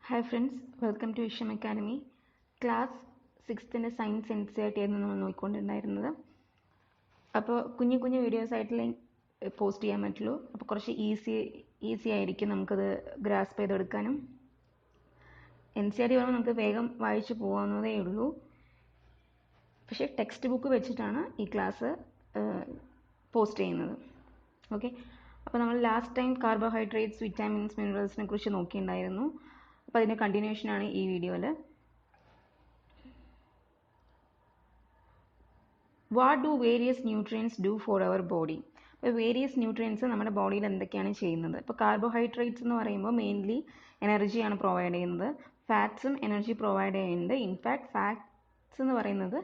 Hi friends, welcome to Isham Academy. Class 6th science N C R T ആയിരുന്നു നമ്മൾ നോക്കിക്കൊണ്ടിരുന്നത്. അപ്പോൾ കുഞ്ഞു കുഞ്ഞു വീഡിയോസ് ആയിട്ട് പോസ്റ്റ് ചെയ്യാൻ പറ്റുള്ളൂ. അപ്പോൾ കുറച്ച് ഈസി ആയിരിക്കും നമുക്കത് ഗ്രാസ്പ് ചെയ്തെടുക്കാനും. എൻ സി ആർ ടി പറയുമ്പോൾ നമുക്ക് വേഗം വായിച്ചു പോകാവുന്നതേ ഉള്ളൂ. പക്ഷേ ടെക്സ്റ്റ് ബുക്ക് വെച്ചിട്ടാണ് ഈ ക്ലാസ് പോസ്റ്റ് ചെയ്യുന്നത്. ഓക്കെ, അപ്പോൾ നമ്മൾ ലാസ്റ്റ് ടൈം കാർബോഹൈഡ്രേറ്റ്സ്, വിറ്റാമിൻസ്, മിനറൽസിനെ കുറിച്ച് നോക്കിയിട്ടുണ്ടായിരുന്നു. അപ്പോൾ അതിൻ്റെ കണ്ടിന്യൂഷനാണ് ഈ വീഡിയോയിൽ. What do various nutrients do for our body? അപ്പോൾ വേരിയസ് ന്യൂട്രിയൻസ് നമ്മുടെ ബോഡിയിൽ എന്തൊക്കെയാണ് ചെയ്യുന്നത്? ഇപ്പോൾ കാർബോഹൈഡ്രേറ്റ്സ് എന്ന് പറയുമ്പോൾ മെയിൻലി എനർജിയാണ് പ്രൊവൈഡ് ചെയ്യുന്നത്. ഫാറ്റ്സും എനർജി പ്രൊവൈഡ് ചെയ്യുന്നുണ്ട്. ഇൻഫാക്ട് ഫാറ്റ്സ് എന്ന് പറയുന്നത്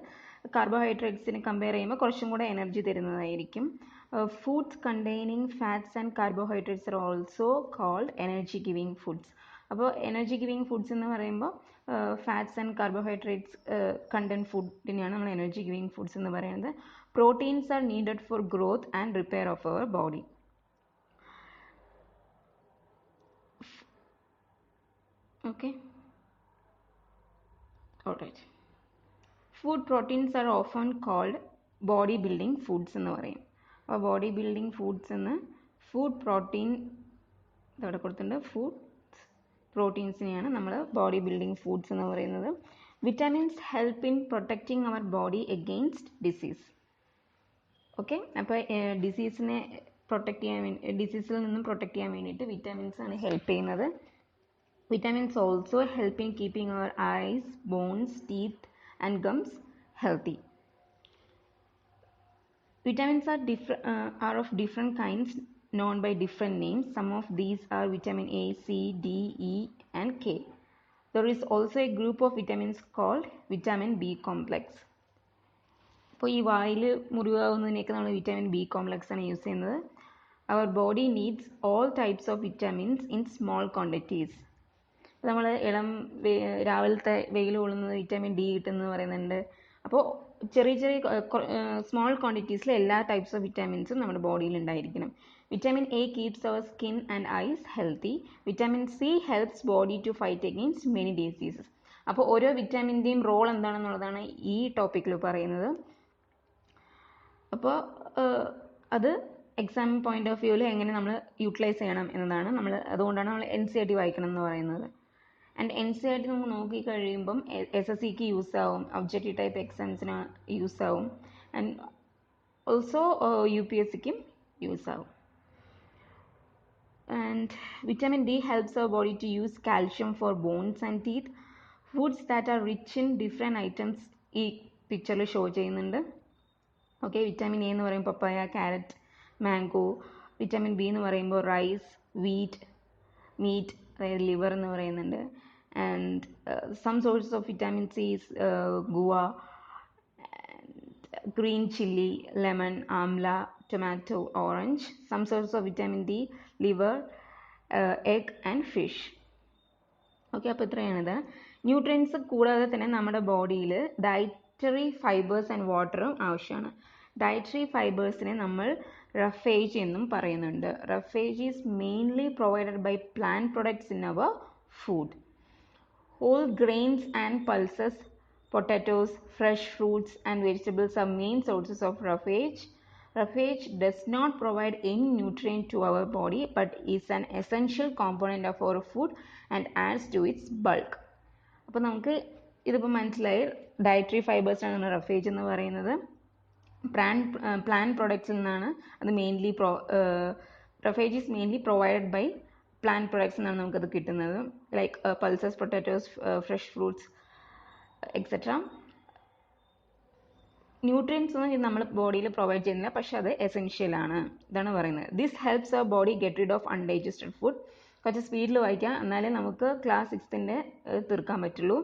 കാർബോഹൈഡ്രേറ്റ്സിനെ കമ്പയർ ചെയ്യുമ്പോൾ കുറച്ചും കൂടെ എനർജി തരുന്നതായിരിക്കും. Foods containing fats and carbohydrates are also called energy giving foods. അപ്പോൾ എനർജി ഗിവിങ് ഫുഡ്സ് എന്ന് പറയുമ്പോൾ ഫാറ്റ്സ് ആൻഡ് കാർബോഹൈഡ്രേറ്റ്സ് കണ്ടന്റ് ഫുഡിനെയാണ് നമ്മൾ എനർജി ഗിവിങ് ഫുഡ്സ് എന്ന് പറയുന്നത്. Proteins are needed for growth and repair of our body. Okay, alright. Food proteins are often called body building foods എന്ന് പറയും. അപ്പോൾ ബോഡി ബിൽഡിംഗ് ഫുഡ്സ് എന്ന് ഫുഡ് പ്രോട്ടീൻ ഇവിടെ കൊടുത്തിട്ടുണ്ട്. ഫുഡ് പ്രോട്ടീൻസിനെയാണ് നമ്മൾ ബോഡി ബിൽഡിംഗ് ഫുഡ്സ് എന്ന് പറയുന്നത്. Vitamins help in protecting our body against disease. Okay, അപ്പോൾ ഡിസീസിനെ പ്രൊട്ടക്റ്റ് ചെയ്യാൻ വേണ്ടി, ഡിസീസിൽ നിന്നും പ്രൊട്ടക്റ്റ് ചെയ്യാൻ വേണ്ടിയിട്ട് വിറ്റാമിൻസ് ആണ് ഹെൽപ്പ് ചെയ്യുന്നത്. Vitamins also help in keeping our eyes, bones, teeth and gums healthy. Vitamins are of different kinds known by different names. Some of these are vitamin A, C, D, E and K. There is also a group of vitamins called vitamin B complex. അപ്പോൾ ഈ വായിൽ മുറിവാകുന്നതിനൊക്കെ നമ്മൾ vitamin B complex ആണ് use ചെയ്യുന്നത്. Our body needs all types of vitamins in small quantities. നമ്മൾ രാവിലത്തെ വെയിൽ കൊള്ളുന്നത് വിറ്റാമിൻ ഡി കിട്ടുമെന്ന് പറയുന്നുണ്ട്. അപ്പോൾ ചെറിയ സ്മോൾ ക്വാണ്ടിറ്റീസിൽ എല്ലാ ടൈപ്സ് ഓഫ് വിറ്റാമിൻസും നമ്മുടെ ബോഡിയിൽ ഉണ്ടായിരിക്കണം. Vitamin A keeps our skin and eyes healthy. Vitamin C helps body to fight against many diseases. അപ്പോൾ ഓരോ വിറ്റാമിൻ്റെയും റോൾ എന്താണെന്നുള്ളതാണ് ഈ ടോപ്പിക്കിൽ പറയുന്നത്. അപ്പോൾ അത് എക്സാം പോയിന്റ് ഓഫ് വ്യൂവിൽ എങ്ങനെ നമ്മൾ യൂട്ടിലൈസ് ചെയ്യണം എന്നതാണ് അതുകൊണ്ടാണ് നമ്മൾ എൻ സി ആർ ടി വായിക്കണം എന്ന് പറയുന്നത്. And N C R T നമുക്ക് നോക്കിക്കഴിയുമ്പം എസ് എസ് സിക്ക് യൂസ് ആവും, ഒബ്ജക്റ്റീവ് ടൈപ്പ് എക്സാംസിന് യൂസ് ആവും, and also U P S സിക്കും യൂസ് ആവും. And vitamin D helps our body to use calcium for bones and teeth. Foods that are rich in different items ഈ പിക്ചറിൽ show ചെയ്യുന്നുണ്ട്. Okay, vitamin A എന്ന് പറയുമ്പോൾ papaya, carrot, mango. Vitamin B എന്ന് പറയുമ്പോൾ rice, wheat, meat, അതായത് liver എന്ന് പറയുന്നുണ്ട്. And some sources of vitamin C is guava, green chilli, lemon, amla, tomato, orange. Some sources of vitamin D, liver, egg and fish. Okay, അപ്പോൾ ഇത്രയാണിത്. Nutrients കൂടാതെ തന്നെ നമ്മുടെ ബോഡിയിൽ ഡയറ്ററി ഫൈബേഴ്സ് ആൻഡ് വാട്ടറും ആവശ്യമാണ്. ഡയറ്ററി ഫൈബേഴ്സിനെ നമ്മൾ റഫേജ് എന്നും പറയുന്നുണ്ട്. Roughage is mainly provided by plant products in our food. Whole grains and pulses, potatoes, fresh fruits and vegetables are main sources of roughage. Roughage does not provide any nutrient to our body but is an essential component of our food and adds to its bulk. അപ്പോൾ നമുക്ക് ഇതിപ്പോൾ മനസ്സിലായി, dietary fibres ആണ് roughage എന്ന് പറയുന്നത്. Plant പ്രൊഡക്ട്സിൽ നിന്നാണ് അത് mainly roughage is mainly provided by plant products എന്നാണ് നമുക്കത് കിട്ടുന്നത്. Like pulses, potatoes, fresh fruits etcetera. Nutrients ഒന്നും നമ്മൾ ബോഡിയിൽ പ്രൊവൈഡ് ചെയ്യുന്നില്ല, പക്ഷെ അത് എസെൻഷ്യൽ ആണ്, ഇതാണ് പറയുന്നത്. This helps our body get rid of undigested food. കുറച്ച് സ്പീഡിൽ വായിക്കാം, എന്നാലേ നമുക്ക് ക്ലാസ് 6ന്റെ തീർക്കാൻ പറ്റുള്ളൂ.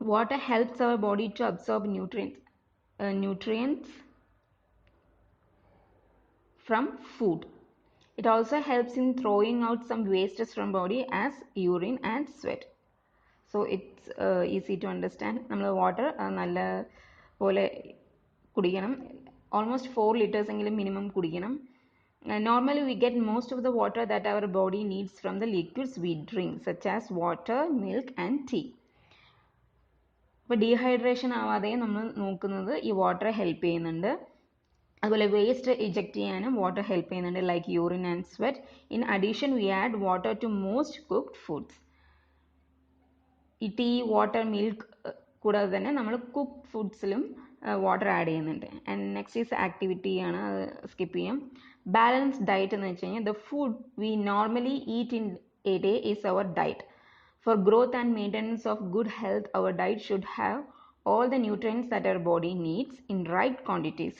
Water helps our body to absorb nutrients from food. It also helps in throwing out some wastes from body as urine and sweat. So it's easy to understand. നമ്മൾ water നല്ല പോലെ കുടിക്കണം. ഓൾമോസ്റ്റ് 4 liters എങ്കിലും minimum കുടിക്കണം. Normally we get most of the water that our body needs from the liquids we drink, such as water, milk and tea. അപ്പോൾ dehydration ആവാതെ നമ്മൾ നോക്കുന്നത് ഈ വാട്ടർ ഹെൽപ്പ് ചെയ്യുന്നുണ്ട്. അതുപോലെ വേസ്റ്റ് ഇജക്റ്റ് ചെയ്യാനും വാട്ടർ ഹെൽപ്പ് ചെയ്യുന്നുണ്ട്, like urine and sweat. In addition we add water to most cooked foods. ഈ ടീ, വാട്ടർ, മിൽക്ക് കൂടാതെ തന്നെ നമ്മൾ കുക്ക് ഫുഡ്സിലും വാട്ടർ ആഡ് ചെയ്യുന്നുണ്ട്. ആൻഡ് നെക്സ്റ്റ് ഈസ് ആക്ടിവിറ്റി ആണ്, അത് സ്കിപ്പ് ചെയ്യാം. ബാലൻസ്ഡ് ഡയറ്റ് എന്ന് വെച്ച് കഴിഞ്ഞാൽ the food we normally eat in a day is our diet. For growth and maintenance of good health, our diet should have all the nutrients that our body needs in right quantities.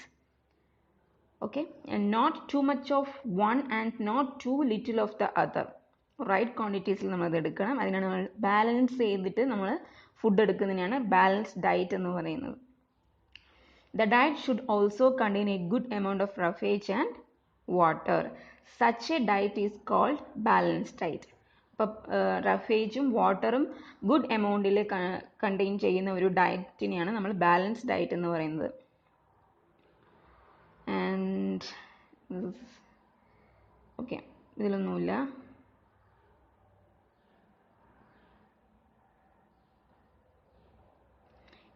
Okay, and not too much of one and not too little of the other. Right quantities നമ്മൾ അത് എടുക്കണം. അതിനാണ് നമ്മൾ balance ചെയ്തിട്ട് നമ്മൾ food എടുക്കുന്നതിനാണ് balanced diet എന്ന് പറയുന്നത്. The diet should also contain a good amount of roughage and water. Such a diet is called balanced diet. അപ്പം റഫേജും വാട്ടറും ഗുഡ് എമൗണ്ടിൽ കണ്ടെയ്ൻ ചെയ്യുന്ന ഒരു ഡയറ്റിനെയാണ് നമ്മൾ ബാലൻസ്ഡ് ഡയറ്റ് എന്ന് പറയുന്നത്. ആൻഡ് ഓക്കെ, ഇതിലൊന്നുമില്ല.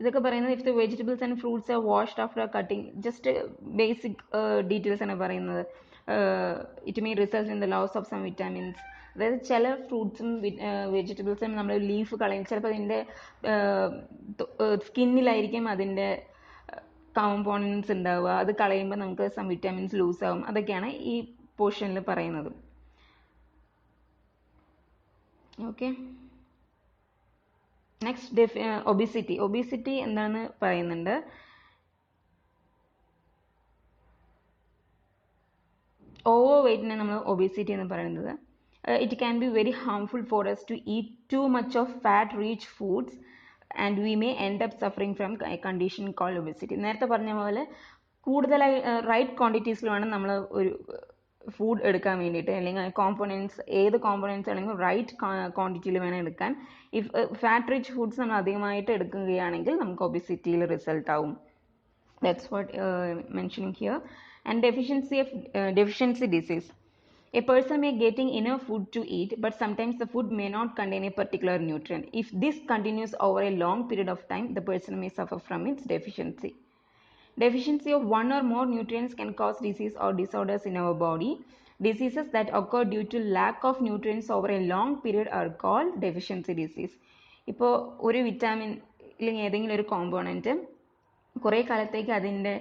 ഇതൊക്കെ പറയുന്നത് if the vegetables and fruits are washed after cutting, just basic details ആണ് പറയുന്നത്. It may result in the loss of some vitamins. അതായത് ചില ഫ്രൂട്ട്സും വെജിറ്റബിൾസും നമ്മൾ ലീഫ് കളയും, ചിലപ്പോൾ അതിൻ്റെ സ്കിന്നിലായിരിക്കും അതിൻ്റെ കോമ്പോണൻസ് ഉണ്ടാവുക, അത് കളയുമ്പോൾ നമുക്ക് സം വിറ്റാമിൻസ് ലൂസ് ആവും. അതൊക്കെയാണ് ഈ പോർഷനിൽ പറയുന്നത്. Okay, next obesity. ഒബിസിറ്റി എന്താണെന്ന് പറയുന്നുണ്ട്. ഓവർ വെയ്റ്റിനെ നമ്മൾ ഒബിസിറ്റി എന്ന് പറയുന്നത്. It can be very harmful for us to eat too much of fat-rich foods and we may end up suffering from a condition called obesity. നേരത്തെ പറഞ്ഞ പോലെ കൂടുതലായി right ക്വാണ്ടിറ്റീസിൽ വേണം നമ്മൾ ഒരു ഫുഡ് എടുക്കാൻ വേണ്ടിയിട്ട്, അല്ലെങ്കിൽ കോമ്പോണൻസ്, ഏത് കോമ്പോണൻസ് ആണെങ്കിലും റൈറ്റ് ക്വാണ്ടിറ്റിയിൽ വേണം എടുക്കാൻ. ഇഫ് ഫാറ്റ് റിച്ച് ഫുഡ്സ് നമ്മൾ അധികമായിട്ട് എടുക്കുകയാണെങ്കിൽ നമുക്ക് ഒബിസിറ്റിയിൽ റിസൾട്ട് ആവും. That's what mentioning here. And deficiency disease. A person may getting enough food to eat, but sometimes the food may not contain a particular nutrient. If this continues over a long period of time, the person may suffer from its deficiency. Deficiency of one or more nutrients can cause disease or disorders in our body. Diseases that occur due to lack of nutrients over a long period are called deficiency disease. ഇപ്പോൾ ഒരു vitamin അല്ലെങ്കിൽ ഏതെങ്കിലും ഒരു component കുറേ കാലത്തേക്ക് അതിൻ്റെ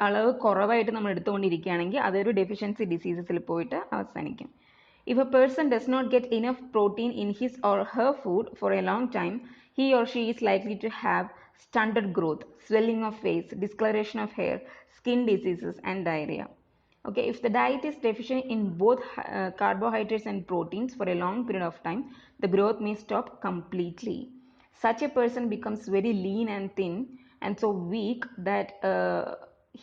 അളവ് കുറവായിട്ട് നമ്മൾ എടുത്തുകൊണ്ടിരിക്കുകയാണെങ്കിൽ അതൊരു ഡെഫിഷ്യൻസി ഡിസീസസിൽ പോയിട്ട് അവസാനിക്കും. If a person does not get enough protein in his or her food for a long time, he or she is likely to have stunted growth, swelling of face, discoloration of hair, skin diseases and diarrhea. Okay, if the diet is deficient in both carbohydrates and proteins for a long period of time, the growth may stop completely. Such a person becomes very lean and thin and so weak that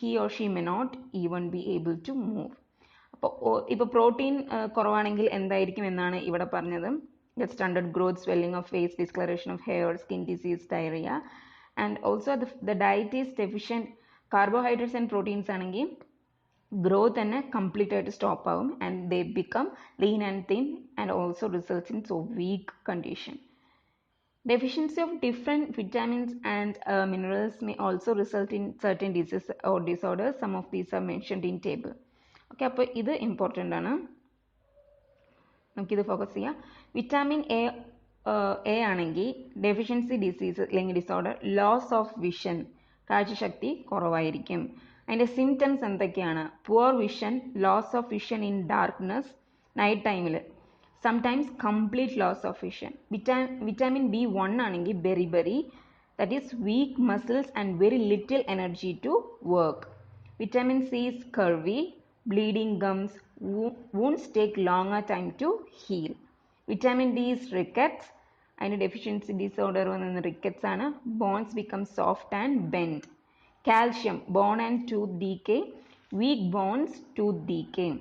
he or she may not even be able to move. ഇപ്പോൾ protein കുറവാണെങ്കിൽ എന്തായിരിക്കും എന്നാണ് ഇവിടെ പറഞ്ഞത്. stunted growth, swelling of face, discoloration of hair, skin disease, diarrhea. And also the diet is deficient carbohydrates and proteins ആണെങ്കിൽ growth തന്നെ complete ആയിട്ട് stop ആവും and they become lean and thin and also results in so weak condition. Deficiency of different vitamins and minerals may also result in certain diseases or disorders. Some of these are mentioned in table. Okay, അപ്പോൾ ഇത് important ആണ്, നമുക്കിത് focus ചെയ്യാം. Vitamin A ആണെങ്കിൽ deficiency disease അല്ലെങ്കിൽ disorder, loss of vision, കാഴ്ചശക്തി കുറവായിരിക്കും. അതിൻ്റെ സിംറ്റംസ് എന്തൊക്കെയാണ്? Poor vision, loss of vision in darkness, night ടൈമിൽ, sometimes complete loss of vision. Vitamin B1 ആണെങ്കിൽ beriberi, that is weak muscles and very little energy to work. Vitamin C is scurvy, bleeding gums, wounds take longer time to heal. Vitamin D is rickets, അതിന് deficiency disorder വന്ന rickets ആണ്. Bones become soft and bent. Calcium, bone and tooth decay, weak bones, tooth decay.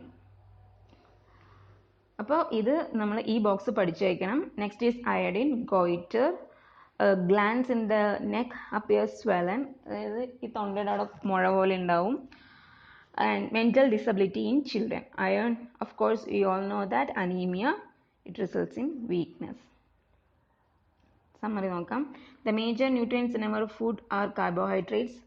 അപ്പോൾ ഇത് നമ്മൾ ഈ box പഠിച്ചു വയ്ക്കണം. Next is iodine, goitre, glands in the neck appear swollen, അതായത് ഈ തൊണ്ടയുടെ അവിടെ മുഴ പോലെ ഉണ്ടാവും. and mental disability in children. Iron, of course, we all know that anemia, it results in weakness. Summary നോക്കാം. The major nutrients in our food are carbohydrates,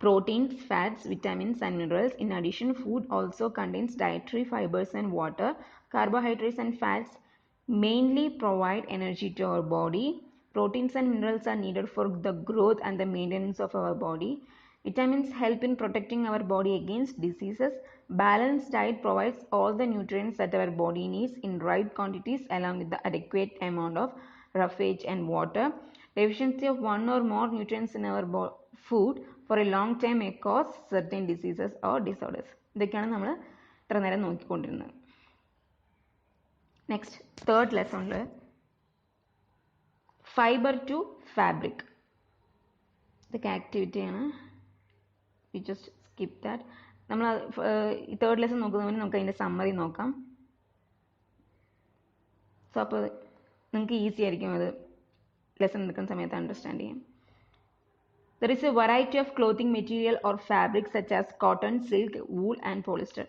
proteins, fats, vitamins and minerals. In addition, food also contains dietary fibers and water. Carbohydrates and fats mainly provide energy to our body. Proteins and minerals are needed for the growth and the maintenance of our body. Vitamins help in protecting our body against diseases. Balanced diet provides all the nutrients that our body needs in right quantities along with the adequate amount of roughage and water. Deficiency of one or more nutrients in our food for a long time may cause certain diseases or disorders. ഇതൊക്കെയാണ് നമ്മൾ ഇത്ര നേരം നോക്കിക്കൊണ്ടിരുന്നത്. Next third ലെസണിൽ fibre to fabric, ഇതൊക്കെ ആക്ടിവിറ്റിയാണ്. We just skip that. നമ്മൾ ഈ തേർഡ് ലെസൺ നോക്കുന്നതിന് നമുക്ക് അതിൻ്റെ സമ്മറി നോക്കാം. സോ അപ്പോൾ നിങ്ങൾക്ക് ഈസി ആയിരിക്കും അത് ലെസൺ എടുക്കുന്ന സമയത്ത് അണ്ടർസ്റ്റാൻഡ് ചെയ്യാം. There is a variety of clothing material or fabric such as cotton, silk, wool and polyester.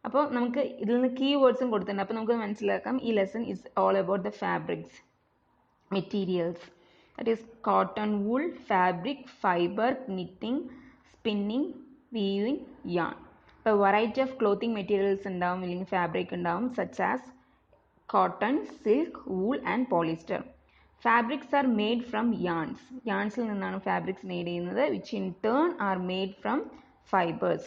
അപ്പോൾ നമുക്ക് ഇതിൽ നിന്ന് കീ വേർഡ്സും കൊടുത്തിട്ടുണ്ട്. അപ്പോൾ നമുക്ക് മനസ്സിലാക്കാം ഈ lesson is all about the fabrics, materials. That is cotton, wool, fabric, fiber, knitting, spinning, weaving, yarn. അപ്പോൾ വെറൈറ്റി ഓഫ് ക്ലോത്തിങ് മെറ്റീരിയൽസ് ഉണ്ടാവും, അല്ലെങ്കിൽ ഫാബ്രിക് ഉണ്ടാവും, such as cotton, silk, wool and polyester. Fabrics are made from yarns. Yarnsil നിന്നാണ് fabrics made ചെയ്യുന്നത്, which in turn are made from fibers.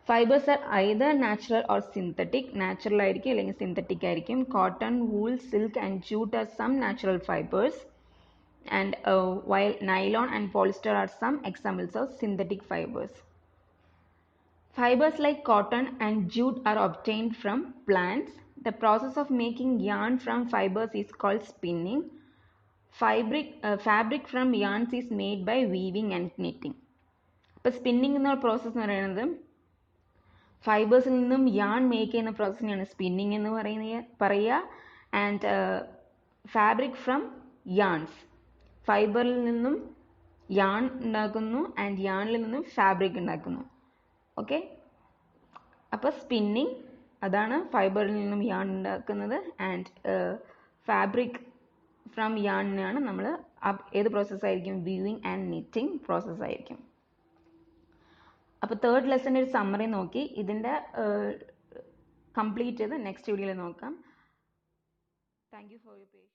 Fibers are either natural or synthetic. Natural ആയിരിക്കും അല്ലെങ്കിൽ synthetic ആയിരിക്കും. Cotton, wool, silk and jute are some natural fibers, and while nylon and polyester are some examples of synthetic fibers. Fibers like cotton and jute are obtained from plants. The process of making yarn from fibers is called spinning. Fabric from yarns is made by weaving and knitting. അപ്പോൾ spinning എന്ന process എന്ന് പറയുന്നത് ഫൈബേഴ്സിൽ നിന്നും yarn make ചെയ്യുന്ന പ്രോസസ്സിനെയാണ് spinning എന്ന് പറയുക. And fabric from yarns, ഫൈബറിൽ നിന്നും yarn ഉണ്ടാക്കുന്നു ആൻഡ് യാണിൽ നിന്നും ഫാബ്രിക് ഉണ്ടാക്കുന്നു. ഓക്കെ, അപ്പോൾ സ്പിന്നിങ് അതാണ് ഫൈബറിൽ നിന്നും യാൺ ഉണ്ടാക്കുന്നത്, ആൻഡ് ഫാബ്രിക് ഫ്രം യാണിനാണ് നമ്മൾ ഏത് പ്രോസസ്സായിരിക്കും, വീവിങ് ആൻഡ് നിറ്റിംഗ് പ്രോസസ്സായിരിക്കും. അപ്പോൾ തേർഡ് ലെസൻ്റെ ഒരു സമ്മറി നോക്കി, ഇതിൻ്റെ കംപ്ലീറ്റ് ചെയ്ത് നെക്സ്റ്റ് വീഡിയോയിൽ നോക്കാം. Thank you for your patients.